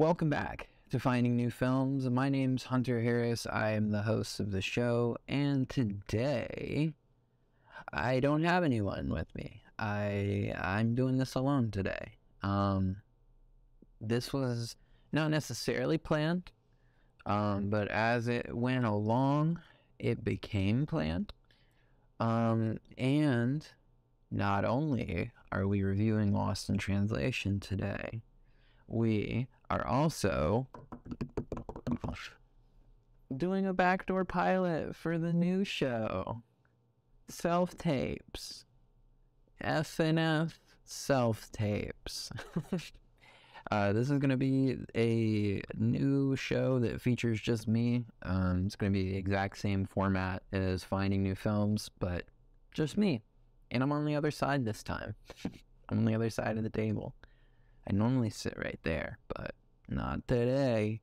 Welcome back to Finding New Films. My name's Hunter Harris. I am the host of the show, and today I don't have anyone with me. I'm doing this alone today. This was not necessarily planned, but as it went along, it became planned. And not only are we reviewing Lost in Translation today, we are also doing a backdoor pilot for the new show, Self Tapes. FNF Self Tapes. This is going to be a new show that features just me. It's going to be the exact same format as Finding New Films, but just me. And I'm on the other side this time. I'm on the other side of the table. I normally sit right there, but not today.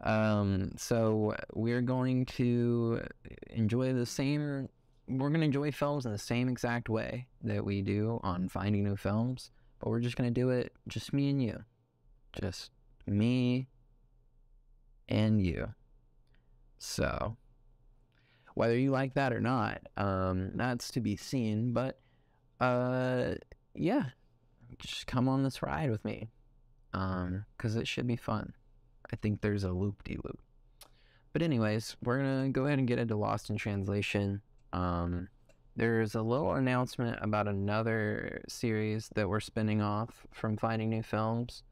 So we're going to enjoy we're going to enjoy films in the same exact way that we do on Finding New Films, but we're just going to do it just me and you. Just me and you. So whether you like that or not, that's to be seen, but yeah. Just come on this ride with me, because it should be fun. I think there's a loop-de-loop. But anyways, we're going to go ahead and get into Lost in Translation. There's a little announcement about another series that we're spinning off from Finding New Films.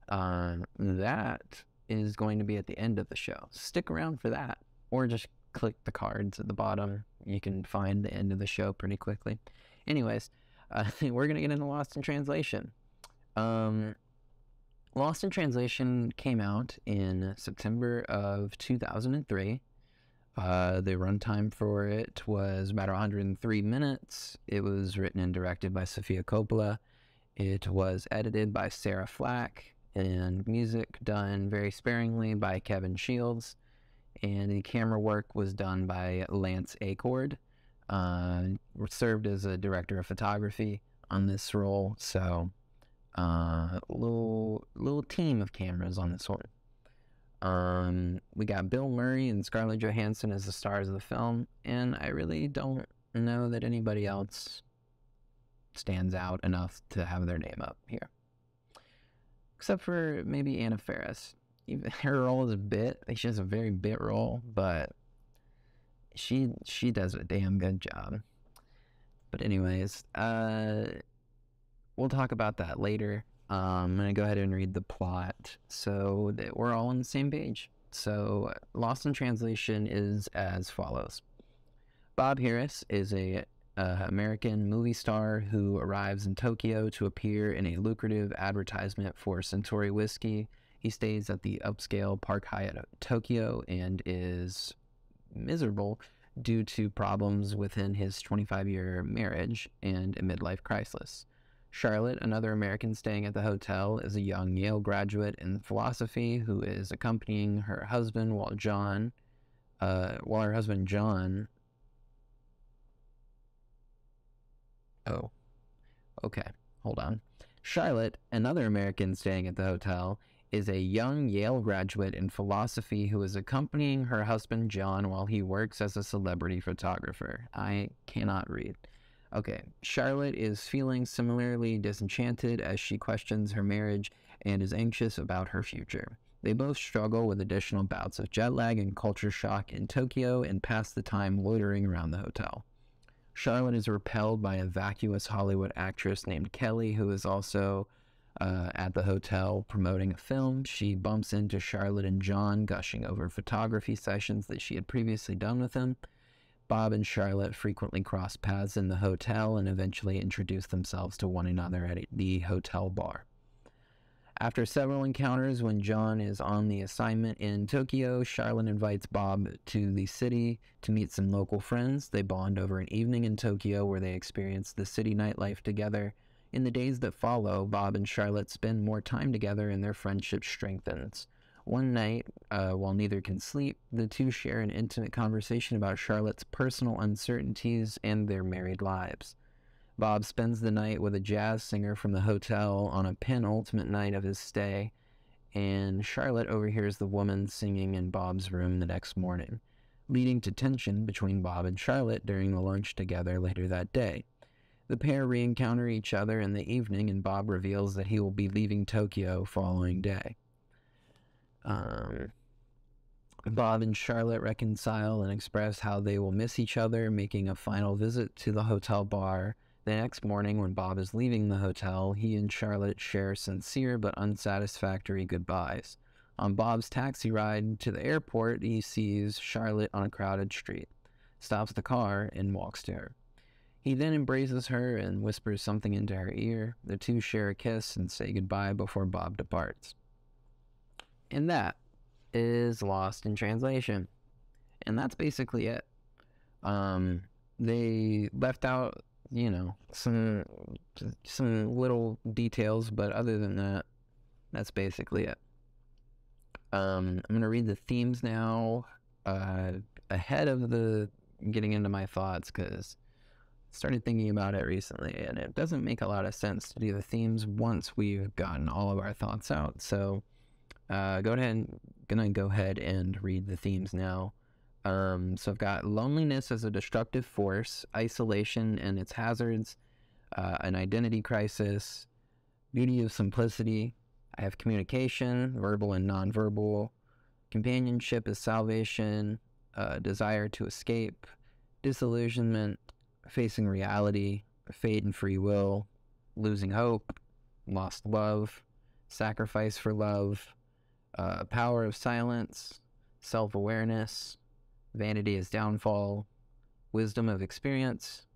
That is going to be at the end of the show. Stick around for that, or just click the cards at the bottom. You can find the end of the show pretty quickly. Anyways, we're going to get into Lost in Translation. Lost in Translation came out in September of 2003. The runtime for it was about 103 minutes. It was written and directed by Sofia Coppola. It was edited by Sarah Flack, and music done very sparingly by Kevin Shields. And the camera work was done by Lance Acord. Served as a director of photography on this role, so little team of cameras on this one. We got Bill Murray and Scarlett Johansson as the stars of the film, and I really don't know that anybody else stands out enough to have their name up here, except for maybe Anna Faris. Even her role is a bit, she has a very bit role, but she does a damn good job. But anyways, we'll talk about that later. I'm going to go ahead and read the plot so that we're all on the same page. So, Lost in Translation is as follows. Bob Harris is a American movie star who arrives in Tokyo to appear in a lucrative advertisement for Suntory whiskey. He stays at the upscale Park Hyatt Tokyo and is miserable due to problems within his 25-year marriage and a midlife crisis. Charlotte, another American staying at the hotel, is a young Yale graduate in philosophy who is accompanying her husband while her husband John... Oh, okay, hold on. Charlotte, another American staying at the hotel, is a young Yale graduate in philosophy who is accompanying her husband John while he works as a celebrity photographer. I cannot read. Okay, Charlotte is feeling similarly disenchanted as she questions her marriage and is anxious about her future. They both struggle with additional bouts of jet lag and culture shock in Tokyo and pass the time loitering around the hotel. Charlotte is repelled by a vacuous Hollywood actress named Kelly, who is also at the hotel promoting a film. She bumps into Charlotte and John, gushing over photography sessions that she had previously done with him. Bob and Charlotte frequently cross paths in the hotel and eventually introduce themselves to one another at the hotel bar. After several encounters when John is on the assignment in Tokyo, Charlotte invites Bob to the city to meet some local friends. They bond over an evening in Tokyo where they experience the city nightlife together. In the days that follow, Bob and Charlotte spend more time together and their friendship strengthens. One night, while neither can sleep, the two share an intimate conversation about Charlotte's personal uncertainties and their married lives. Bob spends the night with a jazz singer from the hotel on a penultimate night of his stay, and Charlotte overhears the woman singing in Bob's room the next morning, leading to tension between Bob and Charlotte during the lunch together later that day. The pair re-encounter each other in the evening, and Bob reveals that he will be leaving Tokyo following day. Bob and Charlotte reconcile and express how they will miss each other, making a final visit to the hotel bar. The next morning, when Bob is leaving the hotel, he and Charlotte share sincere but unsatisfactory goodbyes. On Bob's taxi ride to the airport, he sees Charlotte on a crowded street, stops the car, and walks to her. He then embraces her and whispers something into her ear. The two share a kiss and say goodbye before Bob departs. And that is Lost in Translation. And that's basically it. They left out, you know, some little details, but other than that, that's basically it. I'm going to read the themes now ahead of the getting into my thoughts, because I started thinking about it recently, and it doesn't make a lot of sense to do the themes once we've gotten all of our thoughts out. So gonna go ahead and read the themes now. So I've got loneliness as a destructive force, isolation and its hazards, an identity crisis, beauty of simplicity. I have communication, verbal and nonverbal, companionship is salvation, desire to escape, disillusionment, facing reality, fate and free will, losing hope, lost love, sacrifice for love, power of silence, self-awareness, vanity is downfall, wisdom of experience,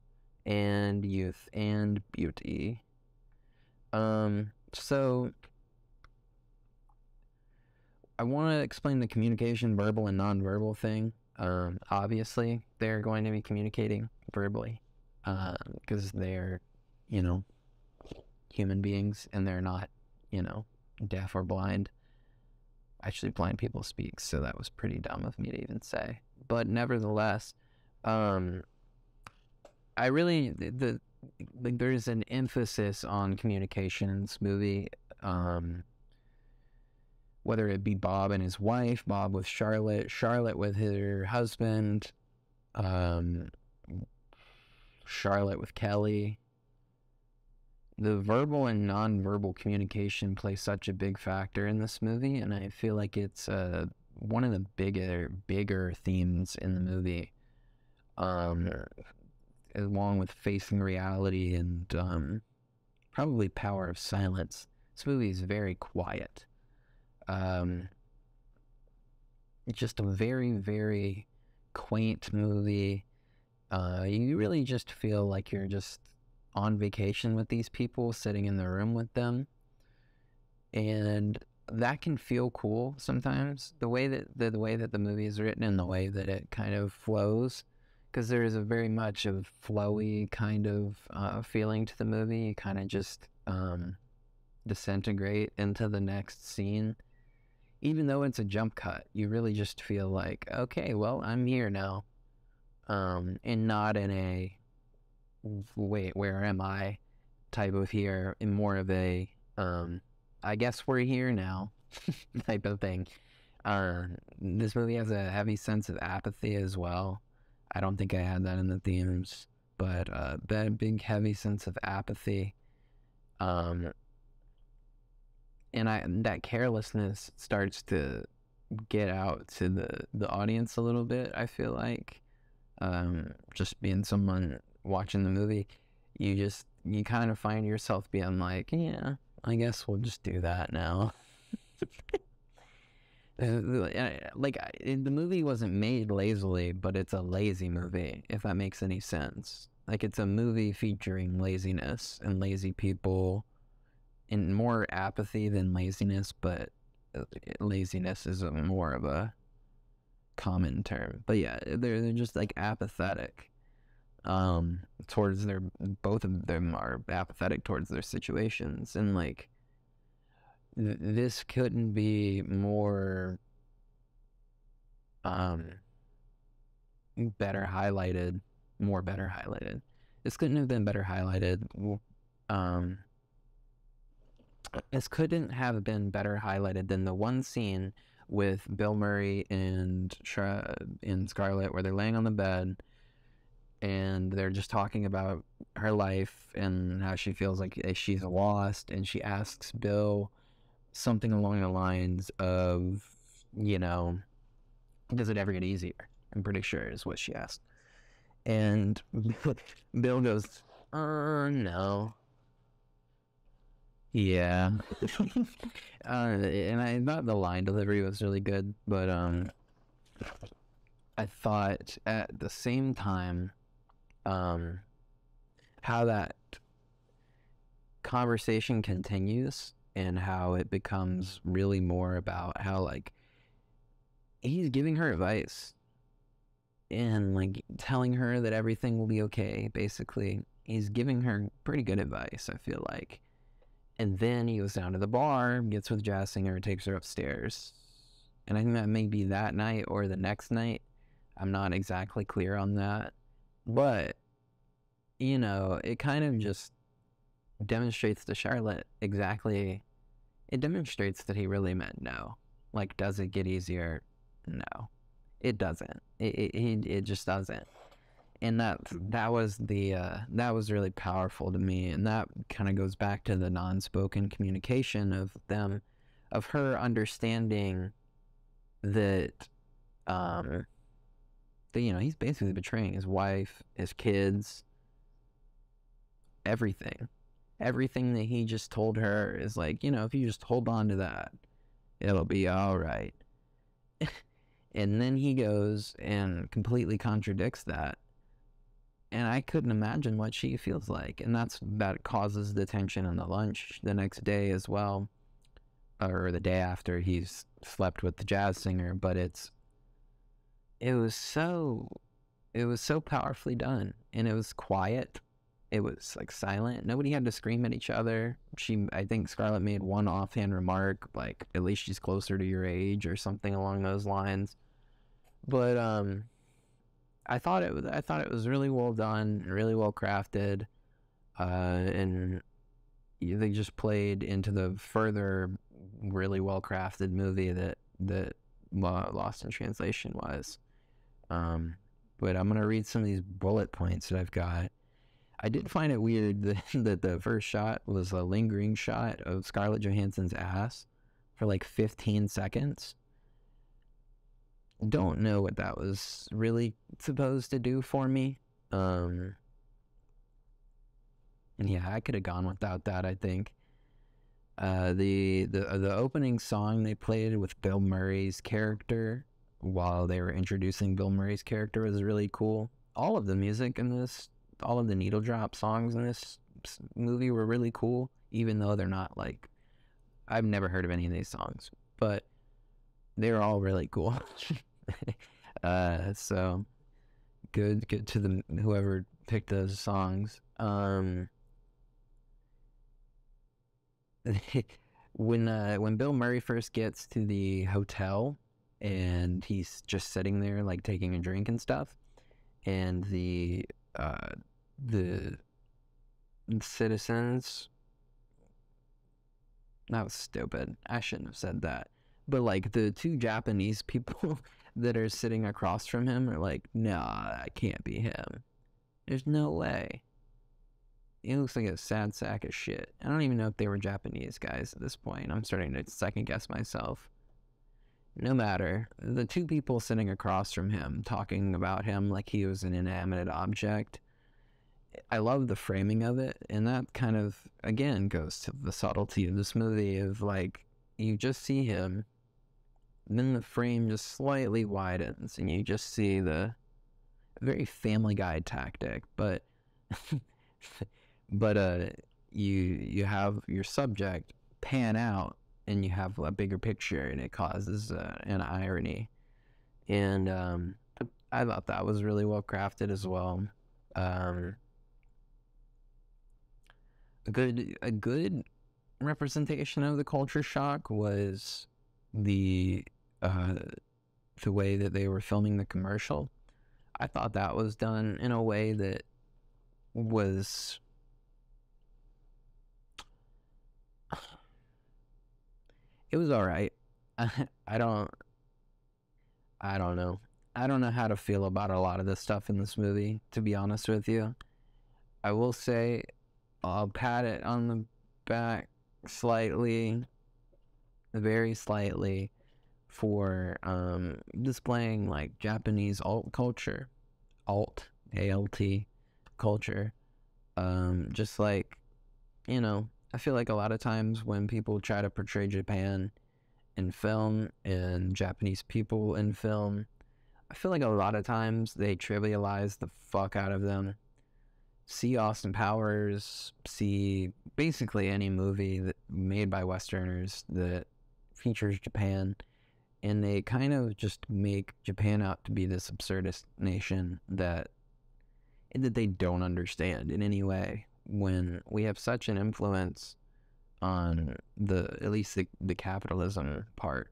and youth and beauty. So I want to explain the communication, verbal and nonverbal thing. Obviously, they're going to be communicating verbally, because they're, you know, human beings, and they're not, you know, deaf or blind. Actually, blind people speak, so that was pretty dumb of me to even say. But nevertheless, I really, there's an emphasis on communication in this movie, whether it be Bob and his wife, Bob with Charlotte, Charlotte with her husband, Charlotte with Kelly. The verbal and nonverbal communication play such a big factor in this movie, and I feel like it's one of the bigger themes in the movie, along with facing reality and probably power of silence. This movie is very quiet. Just a very, very quaint movie. You really just feel like you're just on vacation with these people, sitting in the room with them, and that can feel cool sometimes. The way that the movie is written and the way that it kind of flows, because there is a very much of flowy kind of feeling to the movie. You kind of just disintegrate into the next scene. Even though it's a jump cut, you really just feel like, okay, well, I'm here now, and not in a wait, where am I type of here, and more of a I guess we're here now type of thing. This movie has a heavy sense of apathy as well. I don't think I had that in the themes, but that big heavy sense of apathy, and that carelessness starts to get out to the audience a little bit. I feel like, just being someone watching the movie, you kind of find yourself being like, yeah, I guess we'll just do that now. Like, the movie wasn't made lazily, but it's a lazy movie, if that makes any sense. Like, it's a movie featuring laziness and lazy people, and more apathy than laziness, but laziness is more of a common term. But yeah, they're just like apathetic towards both of them are apathetic towards their situations, and like this couldn't be more better highlighted. This couldn't have been better highlighted. Um, this couldn't have been better highlighted than the one scene with Bill Murray and Scarlett where they're laying on the bed and they're just talking about her life and how she feels like she's lost, and she asks Bill something along the lines of, does it ever get easier? I'm pretty sure is what she asked. And Bill goes, no. Yeah. And I thought the line delivery was really good, but I thought at the same time how that conversation continues and how it becomes really more about how, like, he's giving her advice and, like, telling her that everything will be okay, basically. He's giving her pretty good advice, I feel like. And then he goes down to the bar, gets with Jazz Singer, takes her upstairs. And I think that may be that night or the next night. I'm not exactly clear on that. But, it kind of just demonstrates to Charlotte exactly. It demonstrates that he really meant no. Like, does it get easier? No. It doesn't. It just doesn't. And that was really powerful to me, and that kind of goes back to the non-spoken communication of them, of her understanding that he's basically betraying his wife, his kids, everything that he just told her is like, if you just hold on to that, it'll be all right. And then he goes and completely contradicts that. And I couldn't imagine what she feels like. And that causes the tension on the lunch the next day as well. Or the day after he's slept with the jazz singer. But it was so powerfully done. And it was quiet. It was, like, silent. Nobody had to scream at each other. I think Scarlett made one offhand remark, like, at least she's closer to your age or something along those lines. But, I thought it was really well done, really well crafted, and they just played into the further really well crafted movie that Lost in Translation was. But I'm gonna read some of these bullet points that I've got. I did find it weird that the first shot was a lingering shot of Scarlett Johansson's ass for like 15 seconds. Don't know what that was really supposed to do for me. Yeah, I could have gone without that, I think. The opening song they played with Bill Murray's character while they were introducing Bill Murray's character was really cool. All of the music in this, all of the needle drop songs in this movie were really cool, even though they're not, like, I've never heard of any of these songs, but they're all really cool. So good to whoever picked those songs. When Bill Murray first gets to the hotel and he's just sitting there, like, taking a drink and stuff, and the citizens, that was stupid, I shouldn't have said that, but, like, the two Japanese people that are sitting across from him are like, nah, that can't be him, there's no way. He looks like a sad sack of shit. I don't even know if they were Japanese guys at this point. I'm starting to second guess myself. No matter. The two people sitting across from him talking about him like he was an inanimate object. I love the framing of it, and that kind of, again, goes to the subtlety of this movie of, like, you just see him, then the frame just slightly widens, and you just see the very Family Guy tactic, but you have your subject pan out and you have a bigger picture, and it causes an irony. And I thought that was really well crafted as well. A good representation of the culture shock was the way that they were filming the commercial. I thought that was done in a way that was it was all right. I don't I don't know. I don't know how to feel about a lot of the stuff in this movie, to be honest with you. I will say I'll pat it on the back slightly, very slightly, for displaying like Japanese alt culture, alt culture. Just like, you know, I feel like a lot of times when people try to portray Japan in film and Japanese people in film, I feel like a lot of times they trivialize the fuck out of them. See Austin Powers, see basically any movie that made by Westerners that features Japan, and they kind of just make Japan out to be this absurdist nation that they don't understand in any way, when we have such an influence on at least the capitalism part.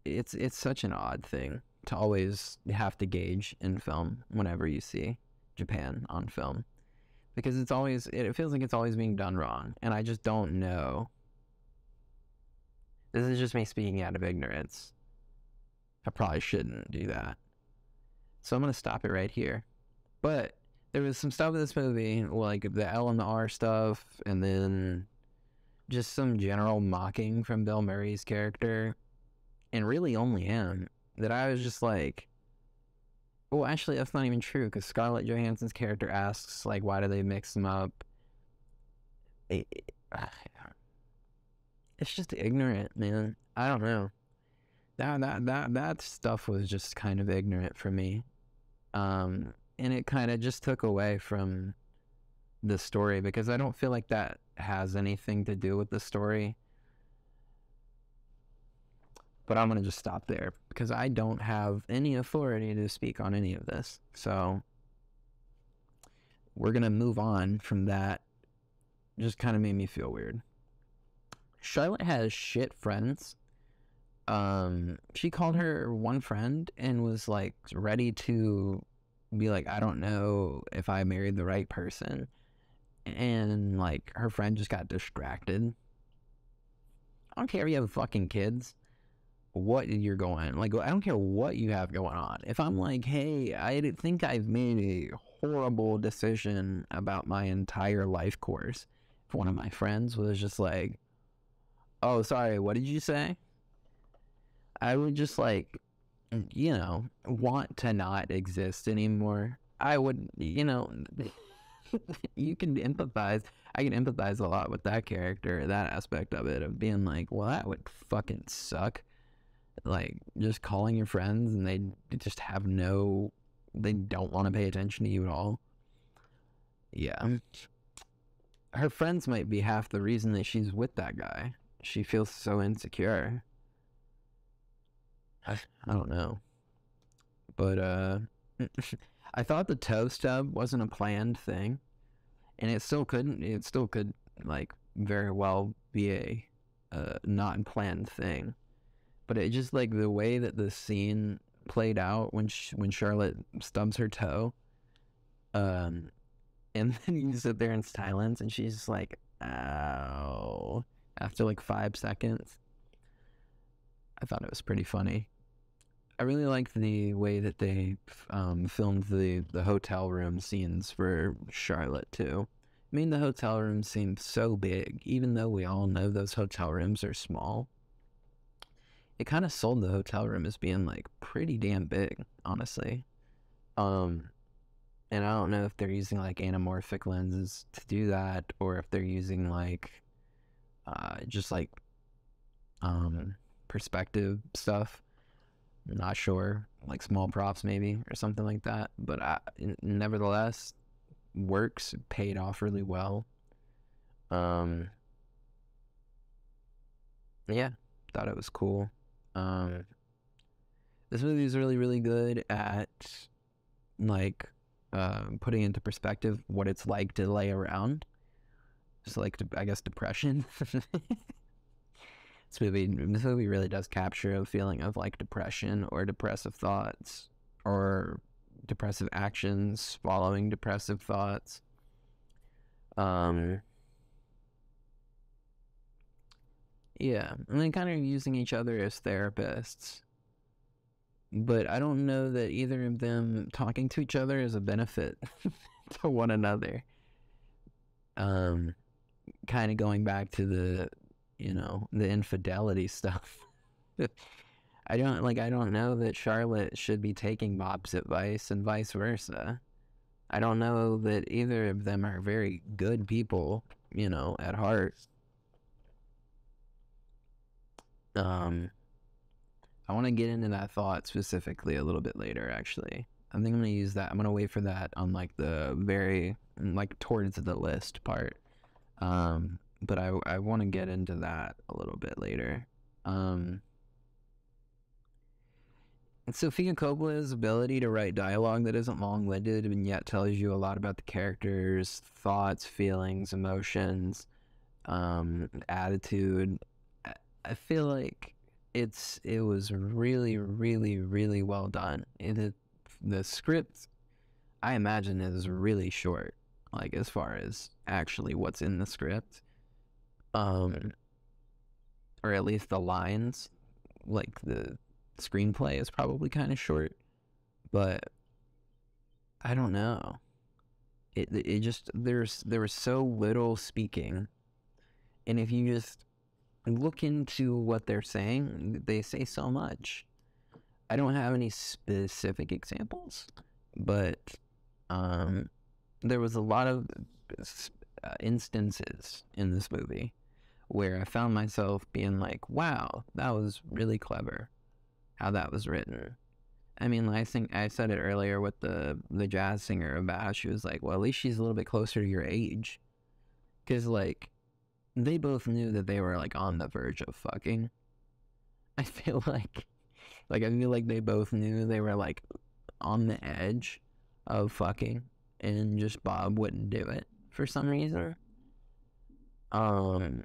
It's such an odd thing to always have to gauge in film whenever you see Japan on film, because it feels like it's always being done wrong, and I just don't know. This is just me speaking out of ignorance. I probably shouldn't do that, so I'm gonna stop it right here. But there was some stuff in this movie, like the L and the R stuff, and then just some general mocking from Bill Murray's character, and really only him, that I was just like, well, actually, that's not even true, because Scarlett Johansson's character asks, like, why do they mix them up? It's just ignorant, man. I don't know. That stuff was just kind of ignorant for me. And it kind of just took away from the story, because I don't feel like that has anything to do with the story. But I'm going to just stop there, because I don't have any authority to speak on any of this. So we're going to move on from that. Just kind of made me feel weird. Charlotte has shit friends. She called her one friend and was like ready to be like, I don't know if I married the right person. And like her friend just got distracted. I don't care if you have fucking kids. What you're going, like, I don't care what you have going on. If I'm like, hey, I think I've made a horrible decision about my entire life course, if one of my friends was just like, oh, sorry, what did you say? I would just, like, you know, want to not exist anymore. I would, you know, you can empathize. I can empathize a lot with that character, that aspect of it, of being like, well, that would fucking suck. Like, just calling your friends and they just have they don't want to pay attention to you at all. Yeah. Her friends might be half the reason that she's with that guy. She feels so insecure. I don't know. But, I thought the toe stub wasn't a planned thing. And it still could, like, very well be a not planned thing. But it just, like, the way that the scene played out when Charlotte stubs her toe, and then you sit there in silence, and she's just like, ow, after like 5 seconds. I thought it was pretty funny. I really liked the way that they filmed the hotel room scenes for Charlotte too. I mean, the hotel room seemed so big, even though we all know those hotel rooms are small. It kind of sold the hotel room as being like pretty damn big, honestly. And I don't know if they're using like anamorphic lenses to do that, or if they're using like just like perspective stuff. I'm not sure, like small props maybe or something like that. But nevertheless, works, paid off really well. Yeah, thought it was cool. This movie is really, really good at like putting into perspective what it's like to lay around. Just like, I guess, depression. This movie really does capture a feeling of like depression or depressive thoughts or depressive actions following depressive thoughts. Yeah, and then kind of using each other as therapists. But I don't know that either of them talking to each other is a benefit to one another. Kind of going back to the infidelity stuff. I don't know that Charlotte should be taking Bob's advice and vice versa. I don't know that either of them are very good people, at heart. I want to get into that thought specifically a little bit later, actually. I think I'm going to use that. I'm going to wait for that on the very, towards the list part. But I want to get into that a little bit later. Sofia Coppola's ability to write dialogue that isn't long-winded and yet tells you a lot about the characters' thoughts, feelings, emotions, attitude. I feel like it was really, really, really well done. The script, I imagine, is really short, as far as actually what's in the script, or at least the lines. The screenplay is probably kind of short, but I don't know. It just there was so little speaking, and if you just look into what they're saying, they say so much. I don't have any specific examples, but there was a lot of instances in this movie where I found myself being like, wow, that was really clever how that was written. I mean, I think I said it earlier with the jazz singer about how she was like, well, at least she's a little bit closer to your age. Because, they both knew that they were, on the verge of fucking. I feel like they both knew they were, on the edge of fucking. And just Bob wouldn't do it for some reason. Who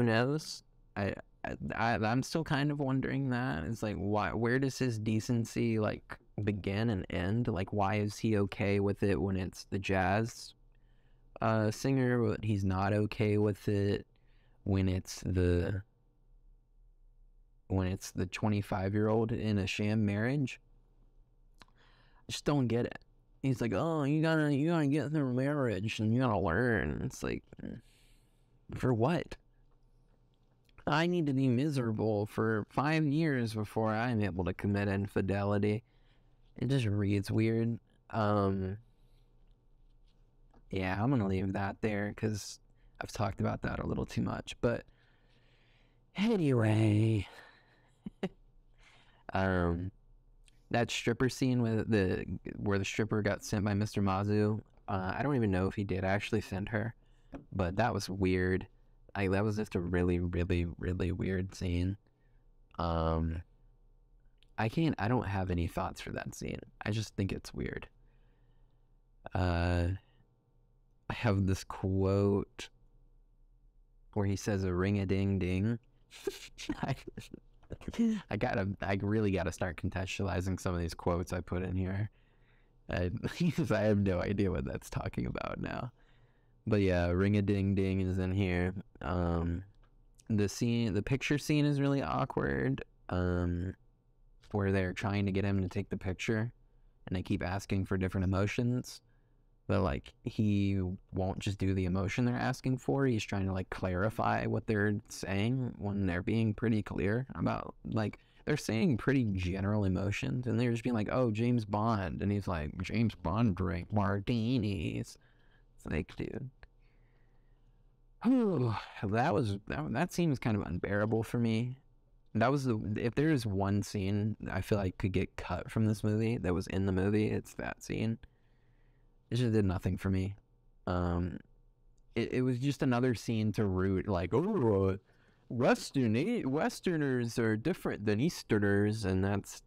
knows? I'm still kind of wondering that. It's where does his decency begin and end? Why is he okay with it when it's the jazz singer, but he's not okay with it when it's the 25-year-old in a sham marriage? I just don't get it. He's like, oh, you gotta get through marriage and you gotta learn. It's for what? I need to be miserable for 5 years before I'm able to commit infidelity. It just reads weird. Yeah, I'm gonna leave that there because I've talked about that a little too much. But anyway, that stripper scene where the stripper got sent by Mr. Mazu. I don't even know if he did actually send her, but that was weird. That was just a really, really, really weird scene. I don't have any thoughts for that scene. I just think it's weird. I have this quote where he says a ring-a-ding-ding. I really gotta start contextualizing some of these quotes I put in here. Because I have no idea what that's talking about now. But yeah, ring-a-ding-ding is in here. The picture scene is really awkward. Where they're trying to get him to take the picture, and they keep asking for different emotions, but he won't just do the emotion they're asking for. He's trying to clarify what they're saying when they're being pretty clear about they're saying pretty general emotions, and they're just being like, oh, James Bond, and he's like, James Bond drink martinis. It's dude. Oh, that seems kind of unbearable for me. If there is one scene I feel like could get cut from this movie that was in the movie, it's that scene. It just did nothing for me. It was just another scene to root oh, Westerners are different than Easterners, and that's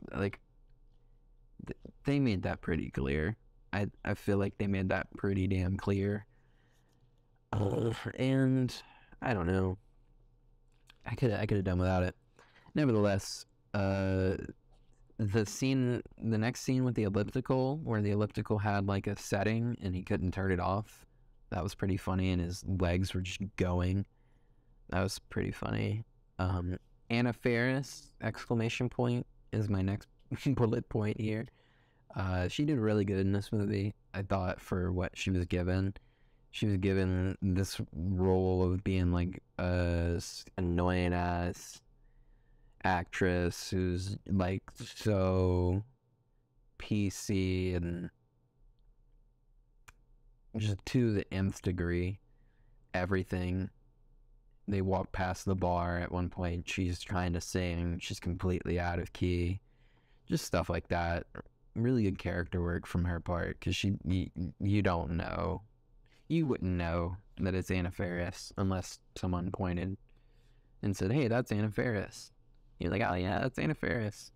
they made that pretty clear. I feel like they made that pretty damn clear. And I don't know. I could have done without it. Nevertheless, Uh, the next scene with the elliptical, where the elliptical had like a setting and he couldn't turn it off, that was pretty funny, and his legs were just going. That was pretty funny. Anna Faris, exclamation point, is my next bullet point here. She did really good in this movie, I thought, for what she was given. She was given this role of being like a annoying ass actress who's like so PC and just to the nth degree. Everything. They walk past the bar at one point. She's trying to sing. She's completely out of key. Just stuff like that. Really good character work from her part, because you don't know. You wouldn't know that it's Anna Faris unless someone pointed and said, "Hey, that's Anna Faris." You're like, "Oh yeah, that's Anna Faris."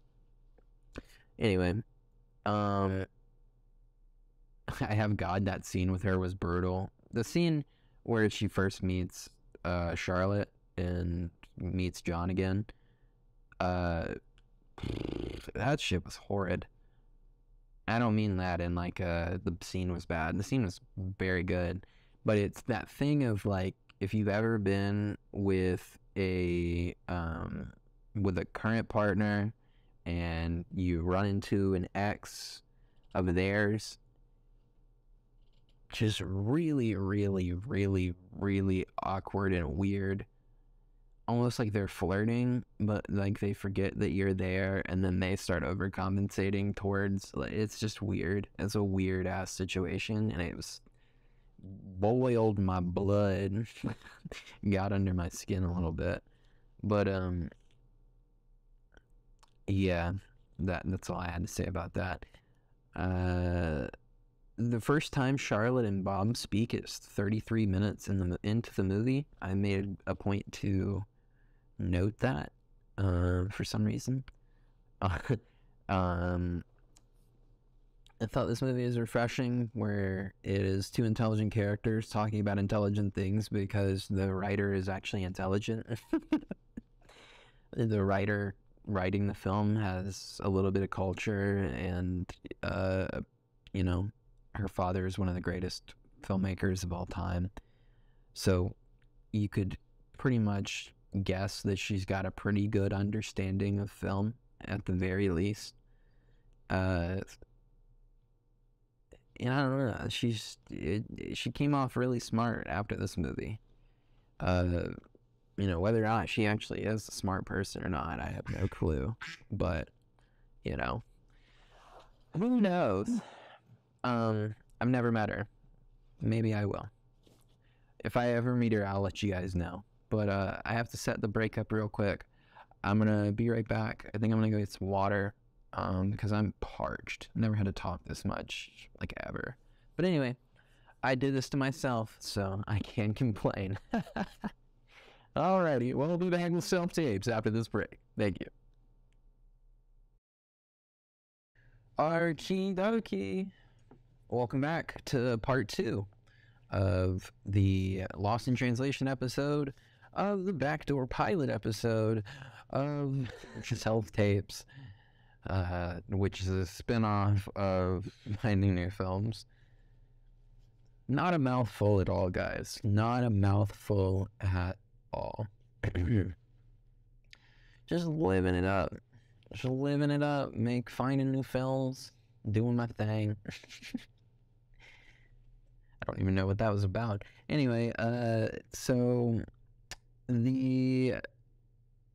Anyway, I have God. That scene with her was brutal. The scene where she first meets Charlotte and meets John again. That shit was horrid. I don't mean that in like the scene was bad. The scene was very good, but it's that thing of like, if you've ever been with a current partner and you run into an ex of theirs, just really, really, really, really awkward and weird. Almost like they're flirting, but like they forget that you're there, and then they start overcompensating towards. It's just weird. It's a weird ass situation, and it was boiled my blood, got under my skin a little bit. But yeah, that's all I had to say about that. The first time Charlotte and Bob speak is 33 minutes into the movie. I made a point to note that for some reason. I thought this movie is refreshing, where it is two intelligent characters talking about intelligent things because the writer is actually intelligent. The writer writing the film has a little bit of culture, and you know, her father is one of the greatest filmmakers of all time. So you could pretty much guess that she's got a pretty good understanding of film, at the very least. And I don't know, she came off really smart after this movie. Whether or not she actually is a smart person or not, I have no clue. But who knows? I've never met her. Maybe I will. If I ever meet her, I'll let you guys know. But I have to set the break up real quick. I'm gonna be right back. I think I'm gonna go get some water. Because I'm parched. Never had to talk this much, like, ever. But anyway, I did this to myself, so I can't complain. Alrighty, well, we'll be back with Self Tapes after this break. Thank you. Archie dokie. Welcome back to part 2 of the Lost in Translation episode of the Backdoor pilot episode of Self Tapes. Which is a spin-off of Finding New Films. Not a mouthful at all, guys. Not a mouthful at all. Just living it up. Just living it up. Finding new films. Doing my thing. I don't even know what that was about. Anyway, so the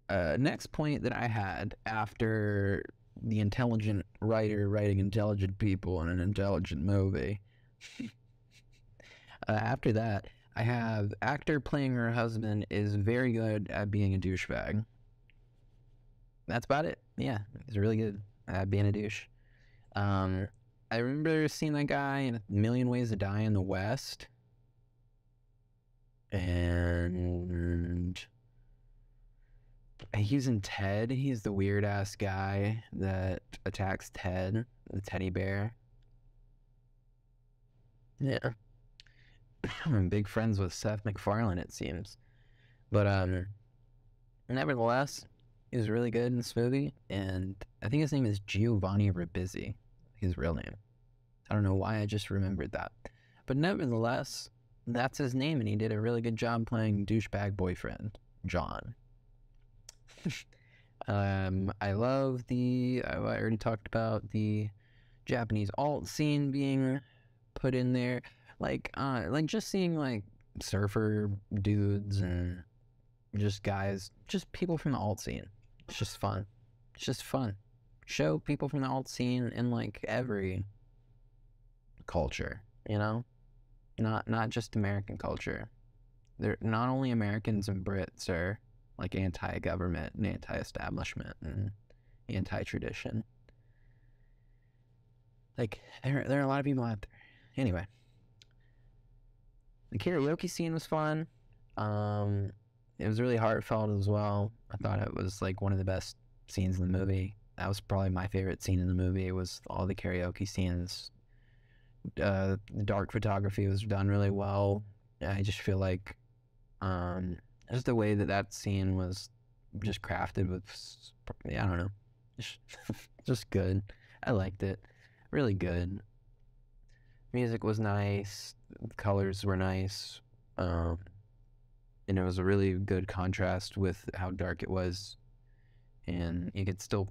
next point that I had after the intelligent writer writing intelligent people in an intelligent movie. After that, I have actor playing her husband is very good at being a douchebag. That's about it. Yeah, he's really good at being a douche. I remember seeing that guy in A Million Ways to Die in the West. And he's in Ted. He's the weird ass guy that attacks Ted, the teddy bear. Yeah. I'm big friends with Seth MacFarlane, it seems. But nevertheless, He was really good in this movie, and I think his name is Giovanni Ribisi, his real name. I don't know why I just remembered that. But nevertheless, that's his name, and he did a really good job playing douchebag boyfriend, John. I love I already talked about the Japanese alt scene being put in there. Like just seeing like surfer dudes and just guys, just people from the alt scene. It's just fun. It's just fun. Show people from the alt scene in like every culture, you know? Not just American culture. They're not only Americans and Brits are like anti-government and anti-establishment and anti-tradition. Like there are a lot of people out there. Anyway, the karaoke scene was fun. It was really heartfelt as well. I thought it was like one of the best scenes in the movie. That was probably my favorite scene in the movie. It was all the karaoke scenes. The dark photography was done really well. I just feel like just the way that scene was just crafted with, I don't know, just good. I liked it. Really good. Music was nice. Colors were nice. And it was a really good contrast with how dark it was. And you could still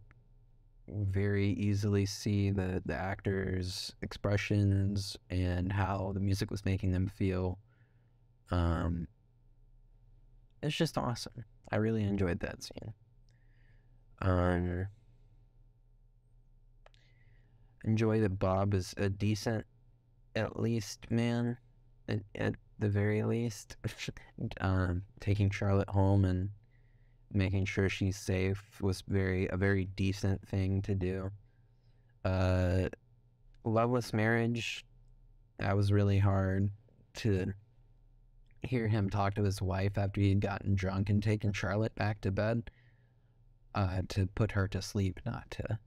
very easily see the actors' expressions and how the music was making them feel. It's just awesome. I really enjoyed that scene. Enjoy that Bob is a decent, at least, man, at the very least. Taking Charlotte home and making sure she's safe was a very decent thing to do. Loveless Marriage, that was really hard to hear him talk to his wife after he had gotten drunk and taken Charlotte back to bed, to put her to sleep, not to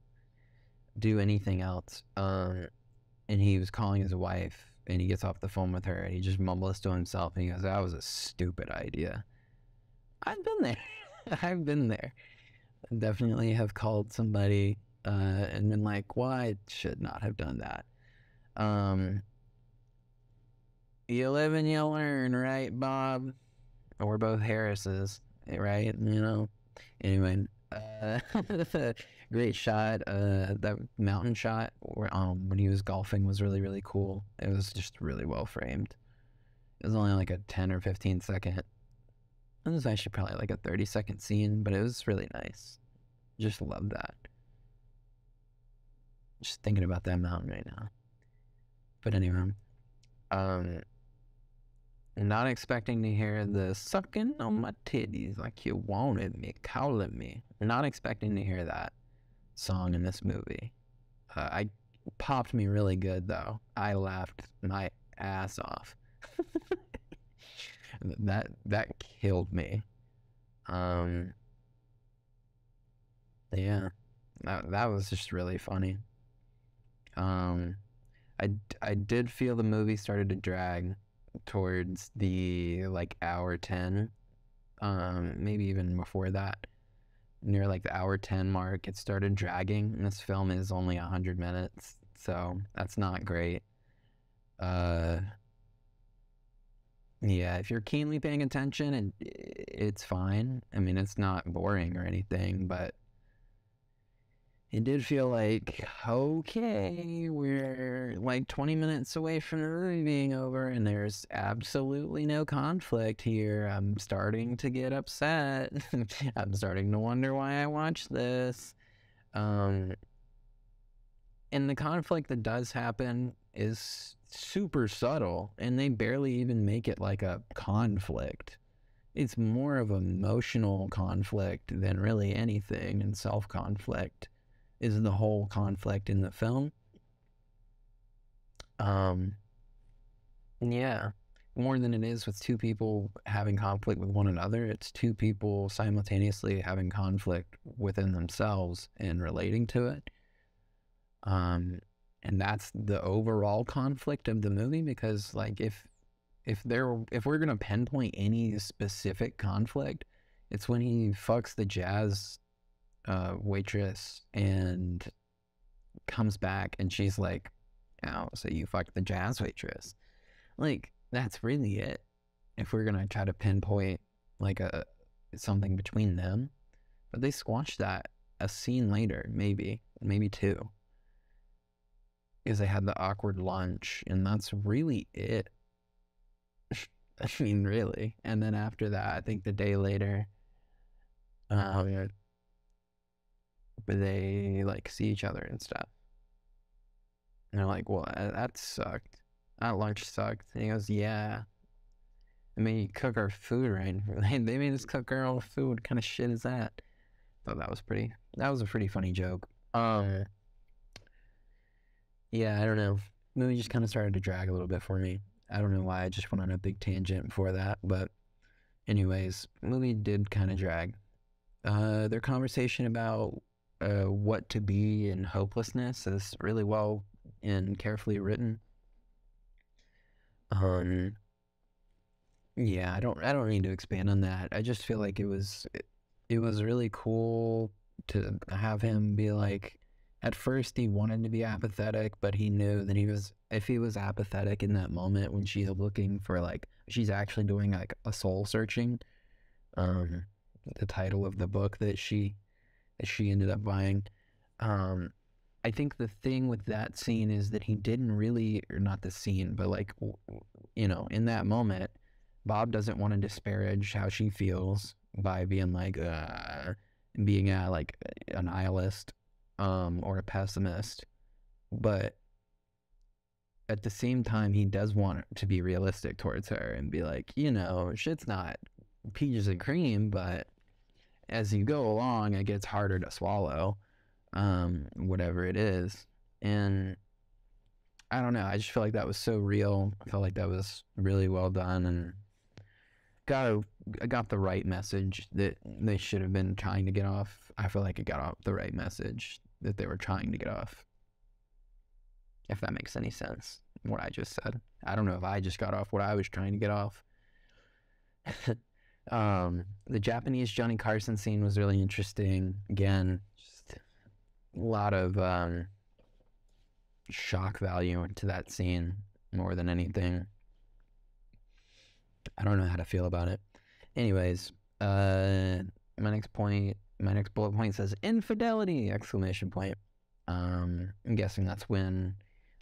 do anything else. And he was calling his wife, and he gets off the phone with her, and he just mumbles to himself, and he goes, "That was a stupid idea." I've been there. I've been there. I definitely have called somebody and been like, "Well, I should not have done that." You live and you learn, right, Bob? We're both Harrises, right? You know. Anyway, great shot. That mountain shot when he was golfing was really, really cool. It was just really well framed. It was only like a 10 or 15 second. It was actually probably like a 30-second scene, but it was really nice. Just love that. Just thinking about that mountain right now. But anyway, not expecting to hear the sucking on my titties like you wanted me, calling me. Not expecting to hear that song in this movie. I popped me really good though. I laughed my ass off. that killed me. Yeah, that was just really funny. I did feel the movie started to drag towards the like hour 10, maybe even before that. Near like the hour 10 mark, it started dragging, and this film is only 100 minutes, so that's not great. Yeah, if you're keenly paying attention, it's fine. I mean, it's not boring or anything, but it did feel like, okay, we're like 20 minutes away from the movie being over, and there's absolutely no conflict here. I'm starting to get upset. I'm starting to wonder why I watched this. And the conflict that does happen is super subtle, and they barely even make it like a conflict. It's more of an emotional conflict than really anything, and self-conflict is the whole conflict in the film. Yeah, more than it is with two people having conflict with one another. It's two people simultaneously having conflict within themselves and relating to it. And that's the overall conflict of the movie, because like if we're gonna pinpoint any specific conflict, it's when he fucks the jazz waitress, and comes back and she's like, oh, so you fucked the jazz waitress. Like, that's really it. If we're gonna try to pinpoint like something between them. But they squashed that a scene later, maybe two. Because they had the awkward lunch, and that's really it. I mean, really. And then after that, I think the day later, they like see each other and stuff. And they're like, well, that sucked. That lunch sucked. And he goes, yeah. I mean, you cook our food right. They made us cook our own food. What kind of shit is that? Thought that was a pretty funny joke. Yeah, I don't know. The movie just kind of started to drag a little bit for me. I don't know why I just went on a big tangent before that, but anyways, the movie did kind of drag. Their conversation about what to be and hopelessness is really well and carefully written. Yeah, I don't need to expand on that. I just feel like it was really cool to have him be like, at first he wanted to be apathetic, but he knew that if he was apathetic in that moment when she's looking for like, she's actually doing like a soul searching, the title of the book that she ended up buying. I think the thing with that scene is that he didn't really, or not the scene, but like, in that moment, Bob doesn't want to disparage how she feels by being like, being like a nihilist, or a pessimist, but at the same time, he does want to be realistic towards her and be like, shit's not peaches and cream, but as you go along, it gets harder to swallow, whatever it is. And I don't know, I just feel like that was so real. I felt like that was really well done, and I got the right message that they should have been trying to get off. I feel like it got off the right message that they were trying to get off. If that makes any sense, what I just said. I don't know if I just got off what I was trying to get off. The Japanese Johnny Carson scene was really interesting. Again, just a lot of shock value to that scene more than anything. I don't know how to feel about it. Anyways, my next bullet point says infidelity! Exclamation point. I'm guessing that's when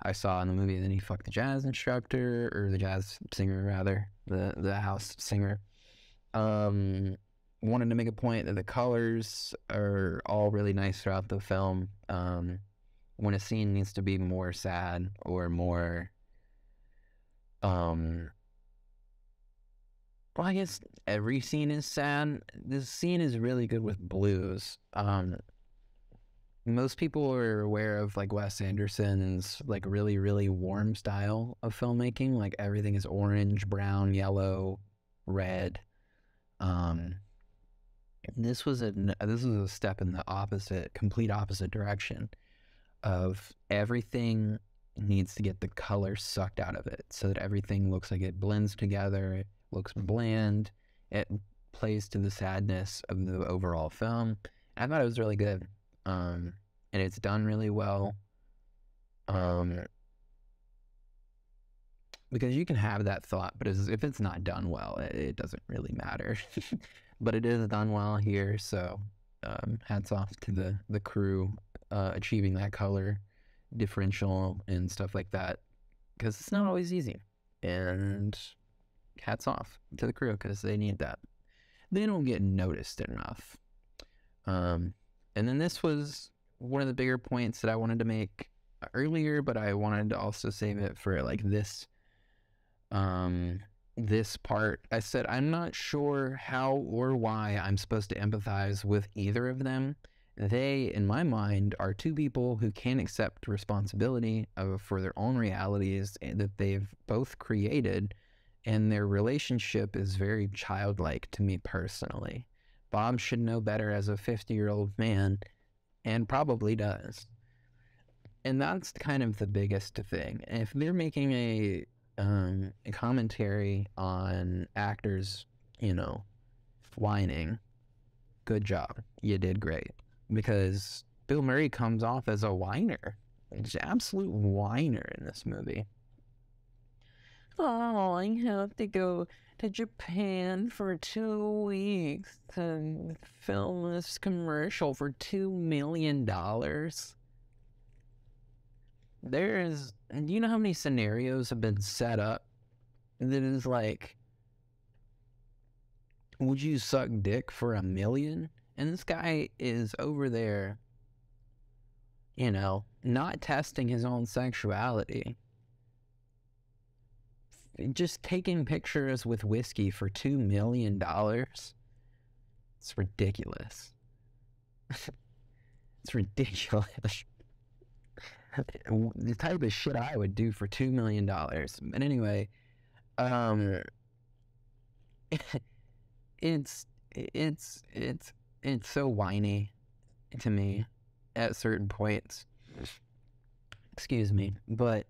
I saw in the movie that he fucked the jazz instructor, or the jazz singer rather, the house singer. Wanted to make a point that the colors are all really nice throughout the film. When a scene needs to be more sad or more, well, I guess every scene is sad. This scene is really good with blues. Most people are aware of like Wes Anderson's like really, really warm style of filmmaking. Like everything is orange, brown, yellow, red. This was a step in the complete opposite direction of everything needs to get the color sucked out of it so that everything looks like it blends together. It looks bland. It plays to the sadness of the overall film. I thought it was really good. And it's done really well. Because you can have that thought, but if it's not done well, it doesn't really matter. But it is done well here, so hats off to the crew achieving that color differential and stuff like that, because it's not always easy. And hats off to the crew, because they need that. They don't get noticed enough. And then this was one of the bigger points that I wanted to make earlier, but I wanted to also save it for like this part. I said, I'm not sure how or why I'm supposed to empathize with either of them. They, in my mind, are two people who can't accept responsibility for their own realities that they've both created, and their relationship is very childlike to me personally. Bob should know better as a 50-year-old man, and probably does. And that's kind of the biggest thing. If they're making a commentary on actors, whining, good job. You did great. because Bill Murray comes off as a whiner. He's an absolute whiner in this movie. Oh, I have to go to Japan for 2 weeks to film this commercial for $2 million. Do you know how many scenarios have been set up that is like, would you suck dick for $1 million? And this guy is over there, you know, not testing his own sexuality. Just taking pictures with whiskey for $2 million. It's ridiculous. It's ridiculous. The type of shit I would do for $2 million. But anyway, it's so whiny to me at certain points. Excuse me, but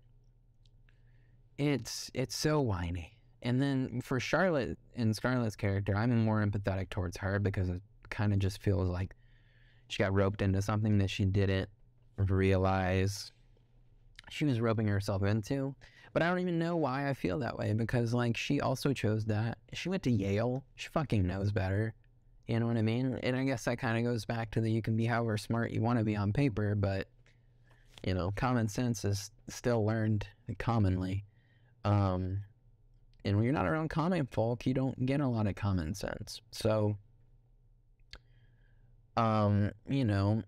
it's so whiny. And then for Charlotte and Scarlett's character, I'm more empathetic towards her because it kind of just feels like she got roped into something that she didn't realize she was roping herself into. But I don't even know why I feel that way, because like she also chose that. She went to Yale. She fucking knows better. You know what I mean? And I guess that kind of goes back to the you can be however smart you want to be on paper, but you know, common sense is still learned commonly. And when you're not around common folk, you don't get a lot of common sense. So, you know,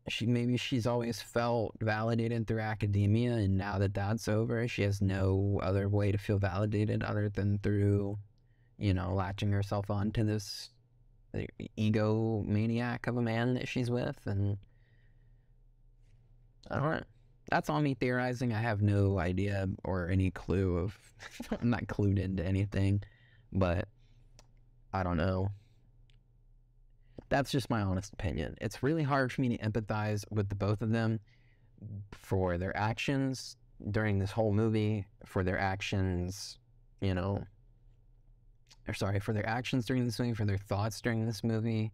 she's always felt validated through academia, and now that that's over, she has no other way to feel validated other than through, you know, latching herself onto this egomaniac of a man that she's with. And I don't know. That's all me theorizing. I have no idea or any clue of I'm not clued into anything, but I don't know. That's just my honest opinion. It's really hard for me to empathize with the both of them for their actions during this whole movie, for their actions, you know, for their actions during this movie, for their thoughts during this movie,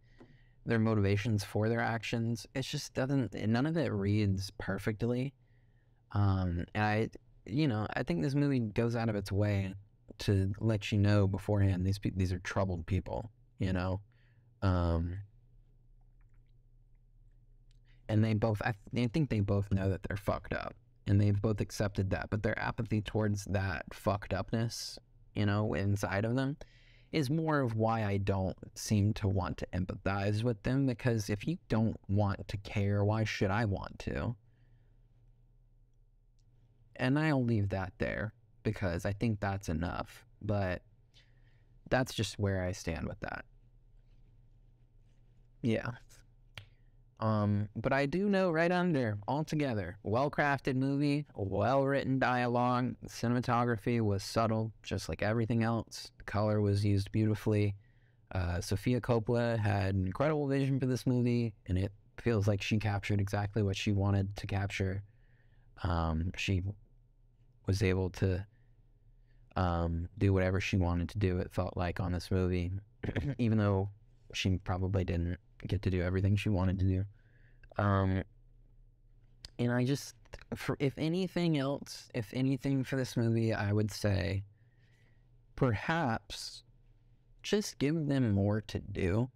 their motivations for their actions. It just doesn't, none of it reads perfectly. And I think this movie goes out of its way to let you know beforehand these are troubled people, you know. And I think they both know that they're fucked up, and they've both accepted that, but their apathy towards that fucked upness, you know, inside of them is more of why I don't seem to want to empathize with them, because if you don't want to care, why should I want to? And I'll leave that there, because I think that's enough, but that's just where I stand with that. Yeah. But I do know right under, altogether, well-crafted movie, well-written dialogue, cinematography was subtle, just like everything else. The color was used beautifully. Sofia Coppola had an incredible vision for this movie, and it feels like she captured exactly what she wanted to capture. She was able to do whatever she wanted to do, it felt like, on this movie, even though she probably didn't get to do everything she wanted to do. And I just, if anything for this movie, I would say perhaps just give them more to do.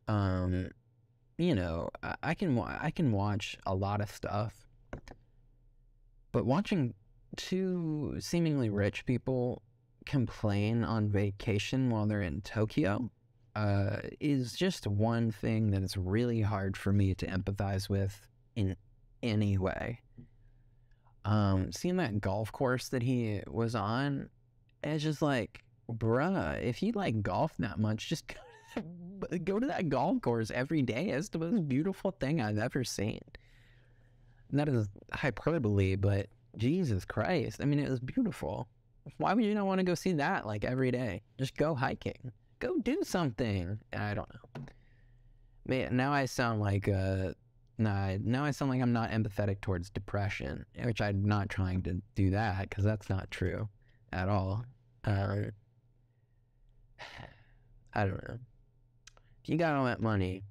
You know, I can watch a lot of stuff, but watching two seemingly rich people complain on vacation while they're in Tokyo is just one thing that is really hard for me to empathize with in any way. Seeing that golf course that he was on, it's just like, bruh, if you like golf that much, just go to that golf course every day. It's the most beautiful thing I've ever seen. And that is hyperbole, but Jesus Christ, I mean, it was beautiful. Why would you not want to go see that like every day? Just go hiking. Go do something. I don't know. Man, now I sound like I'm not empathetic towards depression, which I'm not trying to do that, because that's not true at all. I don't know. If you got all that money,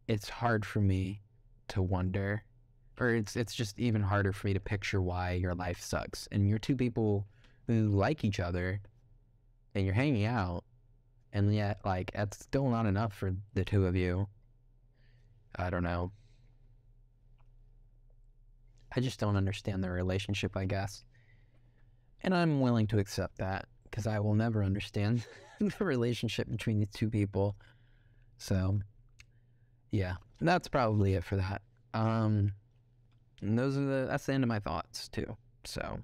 it's hard for me to wonder, or it's just even harder for me to picture why your life sucks. And you're two people who like each other, and you're hanging out, and yet, like, that's still not enough for the two of you. I don't know. I just don't understand their relationship, I guess. And I'm willing to accept that, because I will never understand the relationship between these two people. So, yeah, that's probably it for that. And that's the end of my thoughts, too. So,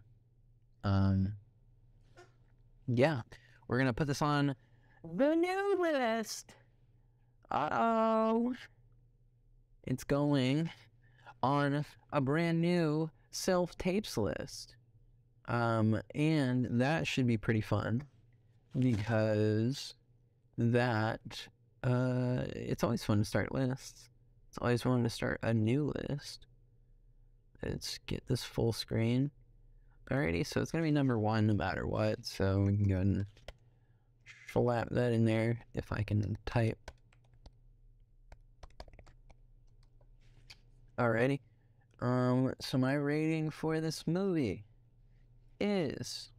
yeah, we're gonna put this on the new list. Uh-oh. It's going on a brand new Self Tapes list. And that should be pretty fun, because that, it's always fun to start lists. It's always fun to start a new list. Let's get this full screen. Alrighty, so it's going to be number 1 no matter what, so we can go and slap that in there if I can type. Alrighty. So my rating for this movie is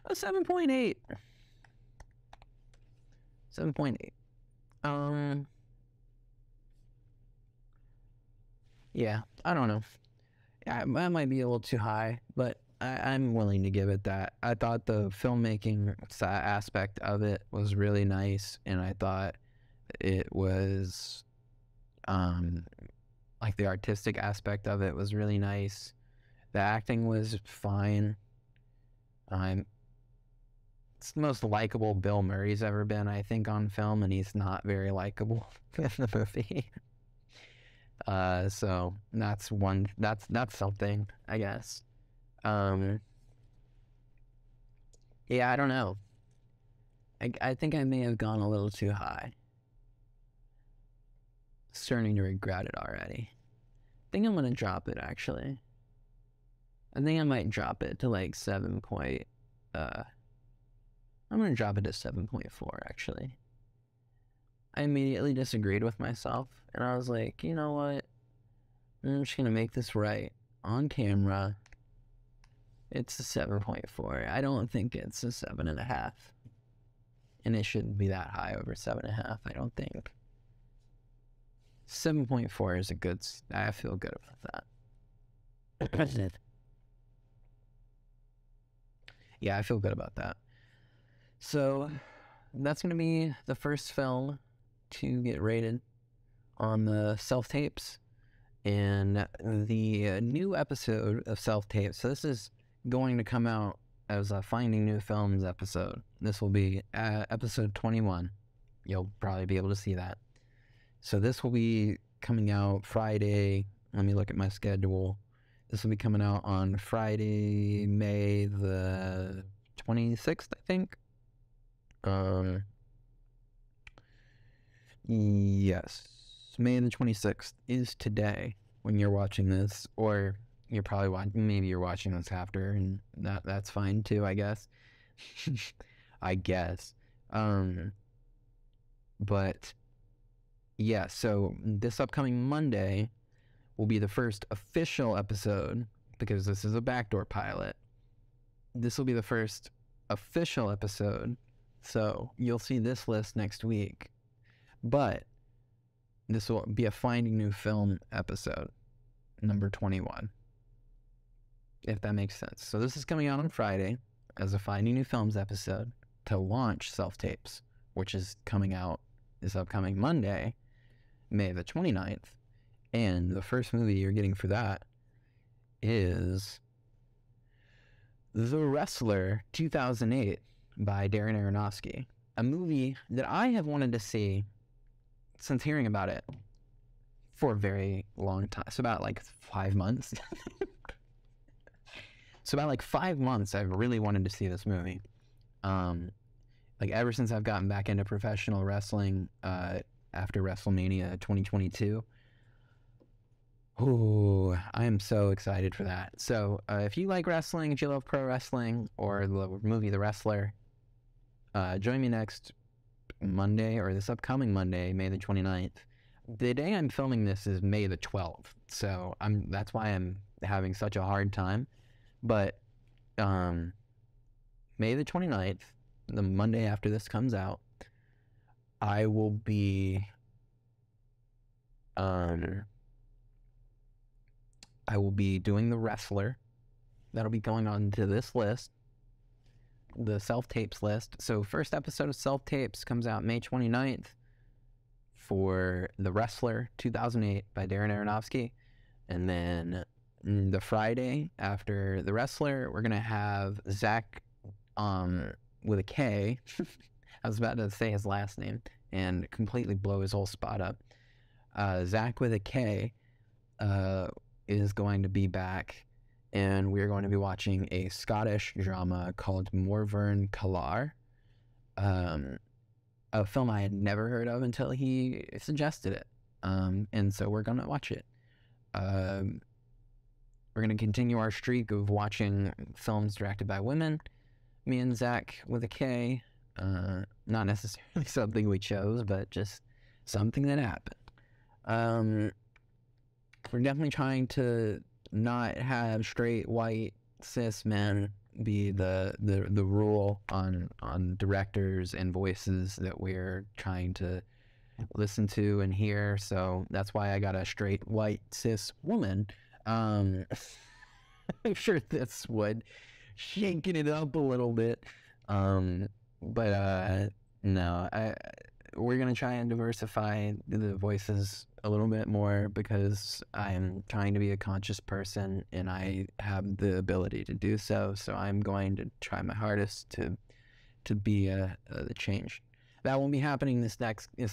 a 7.8. 7.8. Yeah, I don't know. That might be a little too high, but I'm willing to give it that. I thought the filmmaking aspect of it was really nice, and I thought it was, like, the artistic aspect of it was really nice. The acting was fine. It's the most likable Bill Murray's ever been, I think, on film, and he's not very likable in the movie. So that's something, I guess. Yeah, I don't know. I think I may have gone a little too high. Starting to regret it already. I think I'm gonna drop it, actually. I think I might drop it to like 7 point, I'm gonna drop it to 7.4, actually. I immediately disagreed with myself, and I was like, you know what? I'm just gonna make this right on camera. It's a 7.4. I don't think it's a 7.5. And it shouldn't be that high over 7.5, I don't think. 7.4 is a good, I feel good about that. Yeah, I feel good about that. So, that's going to be the first film to get rated on the Self Tapes. And the new episode of Self Tapes, so this is going to come out as a Finding New Films episode. This will be episode 21. You'll probably be able to see that. So this will be coming out Friday. Let me look at my schedule. This will be coming out on Friday, May the 26th, I think. Yes. May the 26th is today when you're watching this, or you're probably maybe you're watching this after, and that's fine too, I guess. I guess. But yeah, so this upcoming Monday will be the first official episode, because this is a Backdoor pilot. This will be the first official episode, so you'll see this list next week. But this will be a Finding New Film episode, number 21, if that makes sense. So this is coming out on Friday as a Finding New Films episode to launch Self Tapes, which is coming out this upcoming Monday, May the 29th. And the first movie you're getting for that is The Wrestler 2008 by Darren Aronofsky, a movie that I have wanted to see since hearing about it for a very long time. It's about like 5 months. So about like 5 months I've really wanted to see this movie. Like ever since I've gotten back into professional wrestling after WrestleMania 2022. Oh, I am so excited for that. So, if you like wrestling, if you love pro wrestling or the movie The Wrestler, join me next Monday, or this upcoming Monday, May the 29th. The day I'm filming this is May the 12th, so that's why I'm having such a hard time. But May the 29th, the Monday after this comes out, I will be doing The Wrestler. That'll be going on to this list, the Self Tapes list. So first episode of Self Tapes comes out May 29th for The Wrestler 2008 by Darren Aronofsky. And then the Friday after The Wrestler, we're going to have Zach with a K. I was about to say his last name and completely blow his whole spot up. Zach with a K is going to be back, and we're going to be watching a Scottish drama called Morvern Callar, a film I had never heard of until he suggested it, and so we're going to watch it. We're going to continue our streak of watching films directed by women. Me and Zach with a K, not necessarily something we chose, but just something that happened. We're definitely trying to not have straight white cis men be the rule on directors and voices that we're trying to listen to and hear. So that's why I got a straight white cis woman. I'm sure this would shaking it up a little bit, but no, we're gonna try and diversify the voices a little bit more, because I'm trying to be a conscious person and I have the ability to do so. So I'm going to try my hardest to be the change. That won't be happening this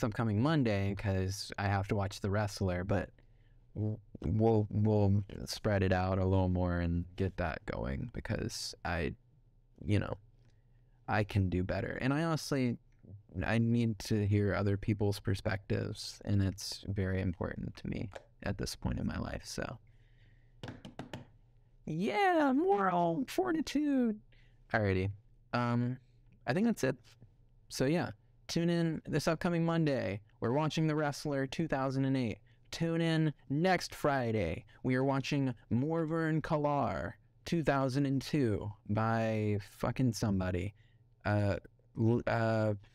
upcoming Monday, because I have to watch The Wrestler, but we'll spread it out a little more and get that going, because I can do better. And I need to hear other people's perspectives, and it's very important to me at this point in my life. So yeah, moral fortitude. Alrighty. I think that's it. So yeah, tune in this upcoming Monday. We're watching The Wrestler 2008. Tune in next Friday. We are watching Morvern Callar 2002 by fucking somebody.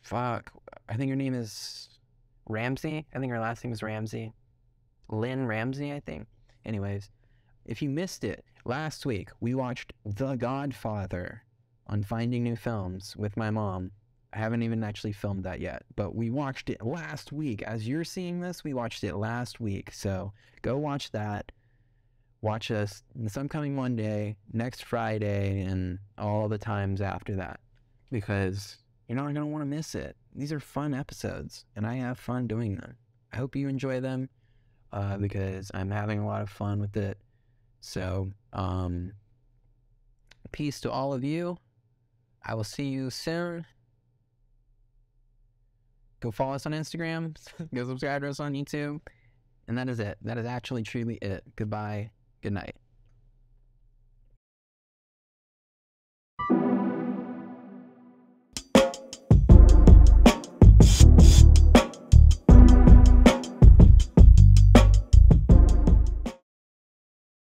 Fuck. I think her name is Ramsey. I think her last name is Ramsey. Lynn Ramsey, I think. Anyways, if you missed it, last week we watched The Godfather on Finding New Films with my mom. I haven't even actually filmed that yet, but we watched it last week. As you're seeing this, we watched it last week. So go watch that. Watch us this upcoming Monday, next Friday, and all the times after that, because you're not going to want to miss it. These are fun episodes, and I have fun doing them. I hope you enjoy them, because I'm having a lot of fun with it. So, peace to all of you. I will see you soon. Go follow us on Instagram. Go subscribe to us on YouTube. And that is it. That is actually truly it. Goodbye. Good night.